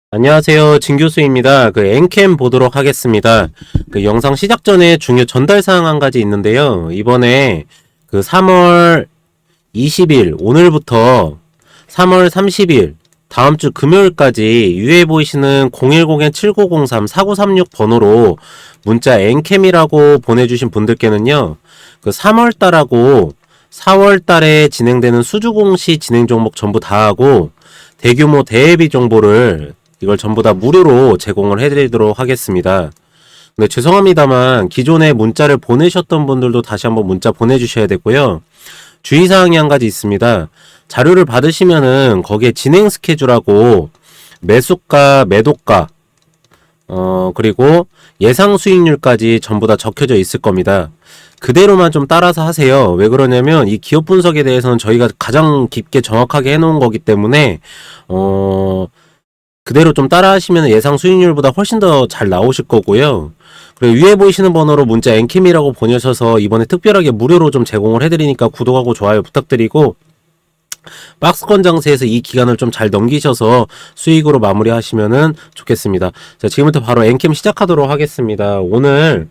안녕하세요. 진 교수입니다. 엔캠 보도록 하겠습니다. 영상 시작 전에 중요 전달 사항 한 가지 있는데요. 이번에 3월 20일 오늘부터 3월 30일 다음 주 금요일까지 위에 보이시는 010-7903-4936 번호로 문자 엔캠이라고 보내주신 분들께는요. 3월달하고 4월달에 진행되는 수주공시 진행 종목 전부 다 하고 대규모 대회비 정보를 이걸 전부 다 무료로 제공을 해드리도록 하겠습니다. 근데 죄송합니다만 기존에 문자를 보내셨던 분들도 다시 한번 문자 보내주셔야 되고요. 주의사항이 한 가지 있습니다. 자료를 받으시면은 거기에 진행 스케줄하고 매수가, 매도가, 그리고 예상 수익률까지 전부 다 적혀져 있을 겁니다. 그대로만 좀 따라서 하세요. 왜 그러냐면 이 기업 분석에 대해서는 저희가 가장 깊게 정확하게 해놓은 거기 때문에 그대로 좀 따라 하시면 예상 수익률보다 훨씬 더 잘 나오실 거고요. 그리고 위에 보이시는 번호로 문자 엔캠이라고 보내셔서 이번에 특별하게 무료로 좀 제공을 해드리니까 구독하고 좋아요 부탁드리고 박스권 장세에서 이 기간을 좀 잘 넘기셔서 수익으로 마무리하시면 좋겠습니다. 자, 지금부터 바로 엔캠 시작하도록 하겠습니다. 오늘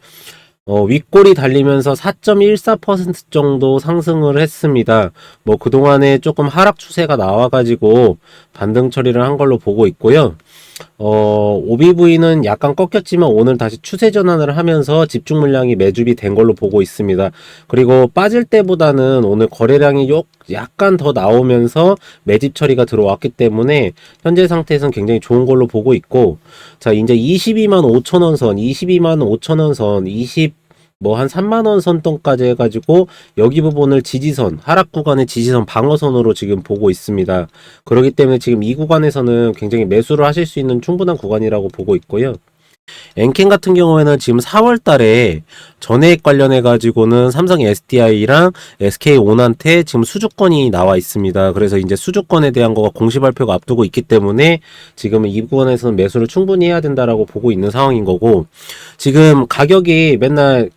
윗골이 달리면서 4.14% 정도 상승을 했습니다. 그동안에 조금 하락 추세가 나와가지고 반등 처리를 한 걸로 보고 있고요. OBV는 약간 꺾였지만 오늘 다시 추세 전환을 하면서 집중 물량이 매집이 된 걸로 보고 있습니다. 그리고 빠질 때보다는 오늘 거래량이 약간 더 나오면서 매집 처리가 들어왔기 때문에 현재 상태에서는 굉장히 좋은 걸로 보고 있고, 자, 이제 22만 5천원 선, 22만 5천원 선, 한 3만원 선동까지 해가지고 여기 부분을 지지선, 하락 구간의 지지선 방어선으로 지금 보고 있습니다. 그렇기 때문에 지금 이 구간에서는 굉장히 매수를 하실 수 있는 충분한 구간이라고 보고 있고요. 엔캠 같은 경우에는 지금 4월 달에 전해액 관련해 가지고는 삼성 SDI랑 SK온한테 지금 수주권이 나와 있습니다. 그래서 이제 수주권에 대한 거가 공시 발표가 앞두고 있기 때문에 지금은 이 구간에서는 매수를 충분히 해야 된다라고 보고 있는 상황인 거고, 지금 가격이 맨날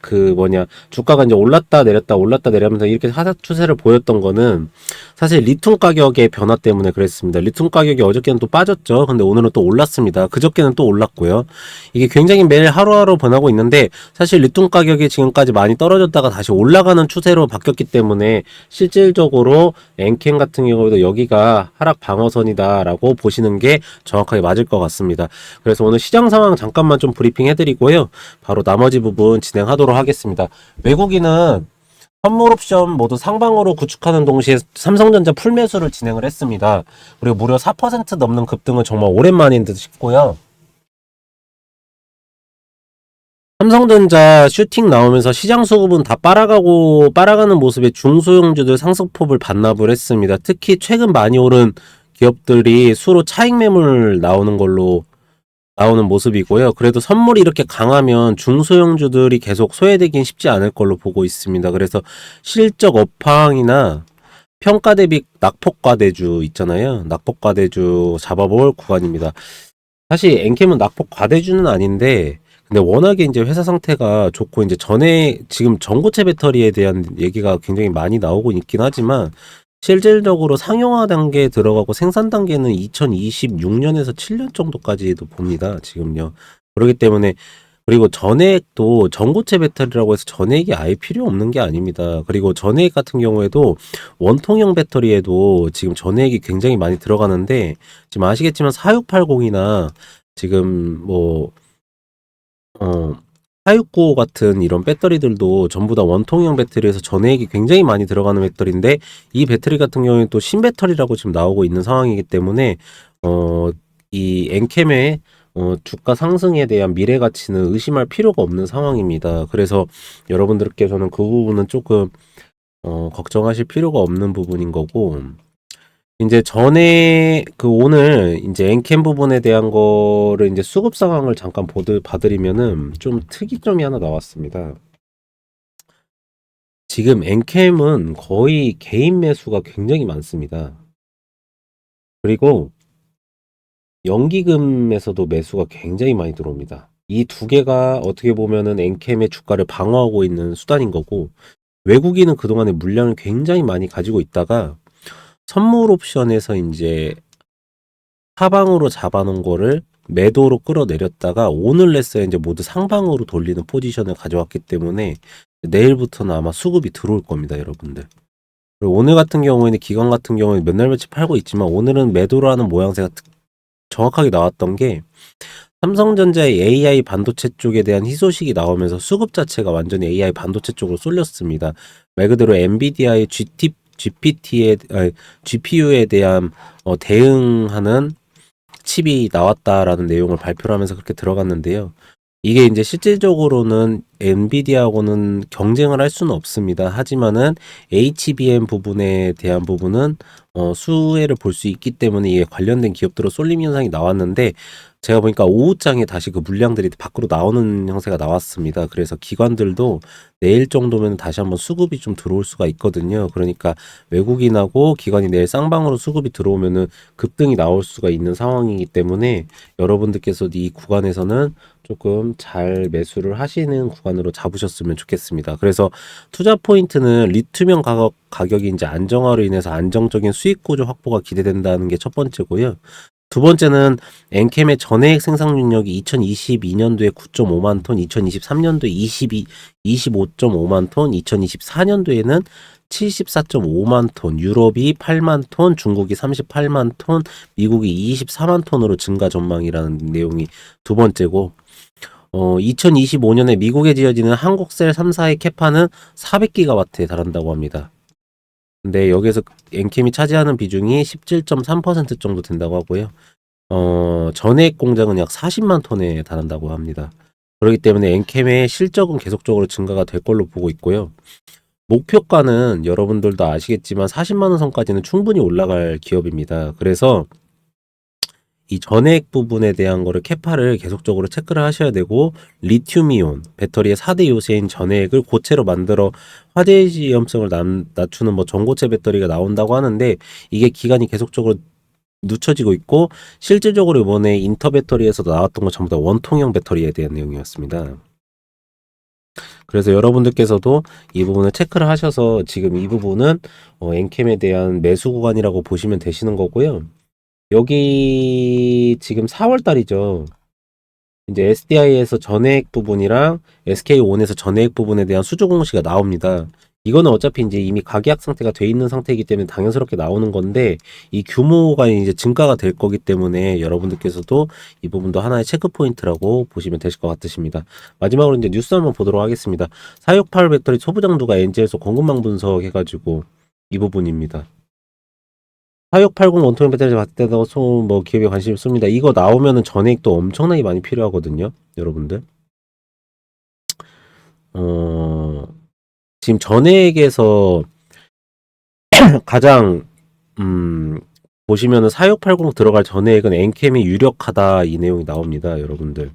주가가 이제 올랐다 내렸면서 이렇게 하락 추세를 보였던 거는 사실 리튬 가격의 변화 때문에 그랬습니다. 리튬 가격이 어저께는 또 빠졌죠. 근데 오늘은 또 올랐습니다. 그저께는 또 올랐고요. 이게 굉장히 매일 하루하루 변하고 있는데, 사실 리튬 가격이 지금까지 많이 떨어졌다가 다시 올라가는 추세로 바뀌었기 때문에 실질적으로 엔캠 같은 경우에도 여기가 하락 방어선이다 라고 보시는 게 정확하게 맞을 것 같습니다. 그래서 오늘 시장 상황 잠깐만 좀 브리핑 해드리고요. 바로 나머지 부분 진행하도록 하겠습니다. 외국인은 선물 옵션 모두 상방으로 구축하는 동시에 삼성전자 풀매수를 진행을 했습니다. 그리고 무려 4% 넘는 급등은 정말 오랜만인 듯 싶고요. 삼성전자 슈팅 나오면서 시장 수급은 다 빨아가는 모습에 중소형주들 상승폭을 반납을 했습니다. 특히 최근 많이 오른 기업들이 수로 차익 매물 나오는 모습이고요. 그래도 선물이 이렇게 강하면 중소형주들이 계속 소외되긴 쉽지 않을 걸로 보고 있습니다. 그래서 실적 업황이나 평가 대비 낙폭과대주 있잖아요. 낙폭과대주 잡아볼 구간입니다. 사실 엔캠은 낙폭과대주는 아닌데, 근데 워낙에 이제 회사 상태가 좋고 이제 지금 전고체 배터리에 대한 얘기가 굉장히 많이 나오고 있긴 하지만 실질적으로 상용화 단계에 들어가고 생산 단계는 2026년에서 7년 정도까지도 봅니다. 지금요. 그렇기 때문에, 그리고 전해액도 전고체 배터리라고 해서 전해액이 아예 필요 없는 게 아닙니다. 그리고 전해액 같은 경우에도 원통형 배터리에도 지금 전해액이 굉장히 많이 들어가는데, 지금 아시겠지만 4680이나 지금 469 같은 이런 배터리들도 전부 다 원통형 배터리에서 전해액이 굉장히 많이 들어가는 배터리인데, 이 배터리 같은 경우에는 또 신배터리라고 지금 나오고 있는 상황이기 때문에 이 엔캠의 주가 상승에 대한 미래 가치는 의심할 필요가 없는 상황입니다. 그래서 여러분들께서는 그 부분은 조금 걱정하실 필요가 없는 부분인 거고, 이제 오늘 이제 엔캠 부분에 대한 거를 이제 수급 상황을 잠깐 봐드리면은 좀 특이점이 하나 나왔습니다. 지금 엔캠은 거의 개인 매수가 굉장히 많습니다. 그리고 연기금에서도 매수가 굉장히 많이 들어옵니다. 이 두 개가 어떻게 보면은 엔캠의 주가를 방어하고 있는 수단인 거고, 외국인은 그동안에 물량을 굉장히 많이 가지고 있다가 선물 옵션에서 이제 하방으로 잡아놓은 거를 매도로 끌어내렸다가 오늘냈어야 이제 모두 상방으로 돌리는 포지션을 가져왔기 때문에 내일부터는 아마 수급이 들어올 겁니다, 여러분들. 그리고 오늘 같은 경우에는 기관 같은 경우에 몇 날 며칠 팔고 있지만 오늘은 매도를 하는 모양새가 정확하게 나왔던 게 삼성전자의 AI 반도체 쪽에 대한 희소식이 나오면서 수급 자체가 완전히 AI 반도체 쪽으로 쏠렸습니다. 말 그대로 엔비디아의 GPU에 대한 대응하는 칩이 나왔다라는 내용을 발표를 하면서 그렇게 들어갔는데요. 이게 이제 실질적으로는 엔비디아하고는 경쟁을 할 수는 없습니다. 하지만은 HBM 부분에 대한 부분은 수혜를 볼 수 있기 때문에 이게 관련된 기업들로 쏠림 현상이 나왔는데 제가 보니까 오후장에 다시 그 물량들이 밖으로 나오는 형태가 나왔습니다. 그래서 기관들도 내일 정도면 다시 한번 수급이 좀 들어올 수가 있거든요. 그러니까 외국인하고 기관이 내일 쌍방으로 수급이 들어오면은 급등이 나올 수가 있는 상황이기 때문에 여러분들께서도 이 구간에서는 조금 잘 매수를 하시는 구간으로 잡으셨으면 좋겠습니다. 그래서 투자 포인트는 리튬형 가격이 이제 안정화로 인해서 안정적인 수익 구조 확보가 기대된다는 게 첫 번째고요. 두 번째는 엔캠의 전해액 생산 능력이 2022년도에 9.5만 톤, 2023년도에 25.5만 톤, 2024년도에는 74.5만 톤, 유럽이 8만 톤, 중국이 38만 톤, 미국이 24만 톤으로 증가 전망이라는 내용이 두 번째고 2025년에 미국에 지어지는 한국셀 3사의 캐파는 400기가와트에 달한다고 합니다. 근데 여기서 엔캠이 차지하는 비중이 17.3% 정도 된다고 하고요. 전해액 공장은 약 40만 톤에 달한다고 합니다. 그렇기 때문에 엔캠의 실적은 계속적으로 증가가 될 걸로 보고 있고요. 목표가는 여러분들도 아시겠지만 40만 원 선까지는 충분히 올라갈 기업입니다. 그래서 이 전해액 부분에 대한 거를 캐파를 계속적으로 체크를 하셔야 되고 리튬이온 배터리의 4대 요새인 전해액을 고체로 만들어 화재위험성을 낮추는 뭐 전고체 배터리가 나온다고 하는데 이게 기간이 계속적으로 늦춰지고 있고 실질적으로 이번에 인터 배터리에서도 나왔던 건 전부 다 원통형 배터리에 대한 내용이었습니다. 그래서 여러분들께서도 이 부분을 체크를 하셔서 지금 이 부분은 엔캠에 대한 매수 구간이라고 보시면 되시는 거고요. 여기 지금 4월 달이죠. 이제 SDI에서 전해액 부분이랑 SK온에서 전해액 부분에 대한 수주 공시가 나옵니다. 이거는 어차피 이제 이미 가계약 상태가 돼 있는 상태이기 때문에 당연스럽게 나오는 건데 이 규모가 이제 증가가 될 거기 때문에 여러분들께서도 이 부분도 하나의 체크 포인트라고 보시면 되실 것 같으십니다. 마지막으로 이제 뉴스 한번 보도록 하겠습니다. 468 배터리 소부장도가 엔젤에서 공급망 분석해가지고 이 부분입니다. 4680 원통형 배터리 봤을 때도 뭐 기업에 관심이 씁니다. 이거 나오면은 전액도 엄청나게 많이 필요하거든요, 여러분들. 지금 전액에서 가장 보시면은 4680 들어갈 전액은 엔캠이 유력하다 이 내용이 나옵니다, 여러분들.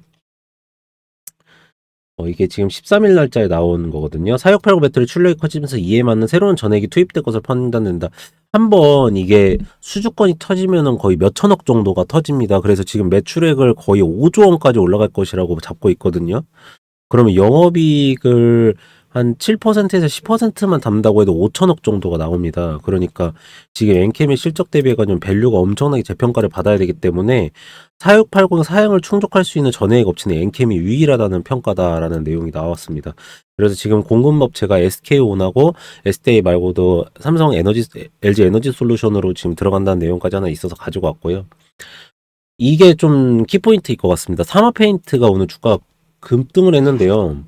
이게 지금 13일 날짜에 나온 거거든요. 4680 배터리 출력이 커지면서 이에 맞는 새로운 전액이 투입될 것을 판단된다. 한번 이게 수주권이 터지면은 거의 몇 천억 정도가 터집니다. 그래서 지금 매출액을 거의 5조 원까지 올라갈 것이라고 잡고 있거든요. 그러면 영업이익을 한 7%에서 10%만 담는다고 해도 5천억 정도가 나옵니다. 그러니까 지금 엔캠의 실적 대비해가지고 밸류가 엄청나게 재평가를 받아야 되기 때문에 4680 사양을 충족할 수 있는 전해액 업체는 엔캠이 유일하다는 평가다라는 내용이 나왔습니다. 그래서 지금 공급업체가 SK온하고 SDI 말고도 삼성 에너지, LG 에너지 솔루션으로 지금 들어간다는 내용까지 하나 있어서 가지고 왔고요. 이게 좀 키포인트일 것 같습니다. 사마페인트가 오늘 주가 급등을 했는데요.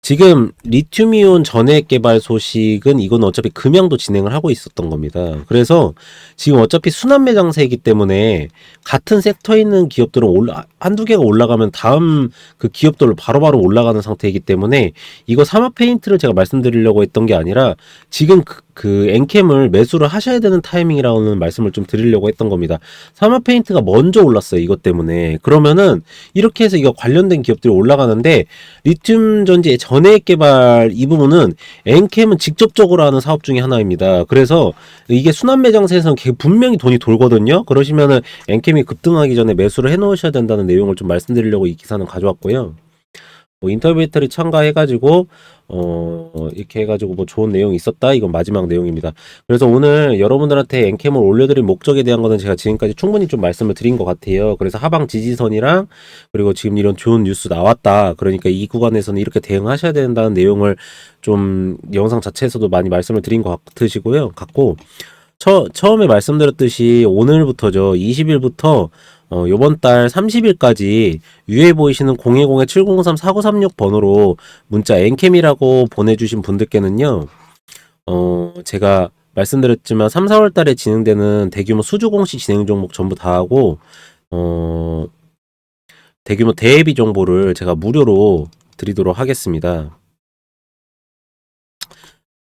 지금 리튬이온 전해액 개발 소식은 이건 어차피 금양도 진행을 하고 있었던 겁니다. 그래서 지금 어차피 순환 매장세이기 때문에 같은 섹터에 있는 기업들은 한두 개가 올라가면 다음 그 기업들로 바로바로 올라가는 상태이기 때문에 이거 사마페인트를 제가 말씀드리려고 했던 게 아니라 지금 그 엔캠을 매수를 하셔야 되는 타이밍이라는 말씀을 좀 드리려고 했던 겁니다. 사마페인트가 먼저 올랐어요. 이것 때문에. 그러면은 이렇게 해서 이거 관련된 기업들이 올라가는데 리튬 전지의 전해액 개발 이 부분은 엔캠은 직접적으로 하는 사업 중에 하나입니다. 그래서 이게 순환 매장세에서는 분명히 돈이 돌거든요. 그러시면은 엔캠이 급등하기 전에 매수를 해 놓으셔야 된다는 내용을 좀 말씀드리려고 이 기사는 가져왔고요. 뭐 인터뷰 배터리 참가해가지고 이렇게 해가지고 뭐 좋은 내용이 있었다. 이건 마지막 내용입니다. 그래서 오늘 여러분들한테 엔캠을 올려드릴 목적에 대한 거는 제가 지금까지 충분히 좀 말씀을 드린 것 같아요. 그래서 하방 지지선이랑 그리고 지금 이런 좋은 뉴스 나왔다. 그러니까 이 구간에서는 이렇게 대응하셔야 된다는 내용을 좀 영상 자체에서도 많이 말씀을 드린 것 같고 처음에 말씀드렸듯이 오늘부터죠. 20일부터 요번 달 30일까지 위에 보이시는 010-703-4936 번호로 문자 엔캠이라고 보내주신 분들께는요. 제가 말씀드렸지만 3, 4월 달에 진행되는 대규모 수주 공시 진행 종목 전부 다 하고 대규모 대회비 정보를 제가 무료로 드리도록 하겠습니다.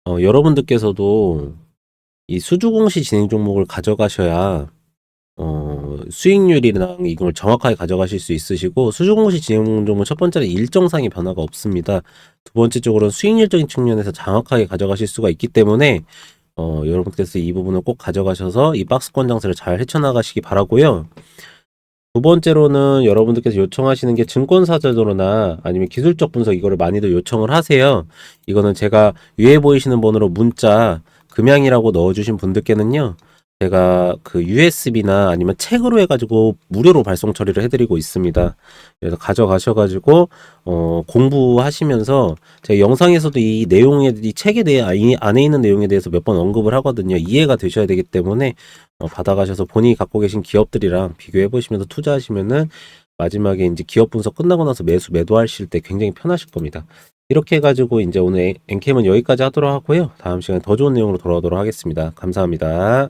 여러분들께서도 이 수주 공시 진행 종목을 가져가셔야 수익률이랑 이걸 정확하게 가져가실 수 있으시고, 수주 공시 진행 종목 첫 번째는 일정상의 변화가 없습니다. 두 번째 쪽으로는 수익률적인 측면에서 정확하게 가져가실 수가 있기 때문에 여러분께서 이 부분을 꼭 가져가셔서 이 박스권 장세를 잘 헤쳐나가시기 바라고요. 두 번째로는 여러분들께서 요청하시는 게 증권사저로나 아니면 기술적 분석, 이거를 많이들 요청을 하세요. 이거는 제가 위에 보이시는 번호로 문자 금양이라고 넣어주신 분들께는요, 제가 그 USB나 아니면 책으로 해가지고 무료로 발송 처리를 해드리고 있습니다. 그래서 가져가셔가지고 공부하시면서 제가 영상에서도 이 내용에, 이 책에 대해 이 안에 있는 내용에 대해서 몇 번 언급을 하거든요. 이해가 되셔야 되기 때문에 받아가셔서 본인이 갖고 계신 기업들이랑 비교해 보시면서 투자하시면은 마지막에 이제 기업 분석 끝나고 나서 매도하실 때 굉장히 편하실 겁니다. 이렇게 해가지고 이제 오늘 엔캠은 여기까지 하도록 하고요. 다음 시간에 더 좋은 내용으로 돌아오도록 하겠습니다. 감사합니다.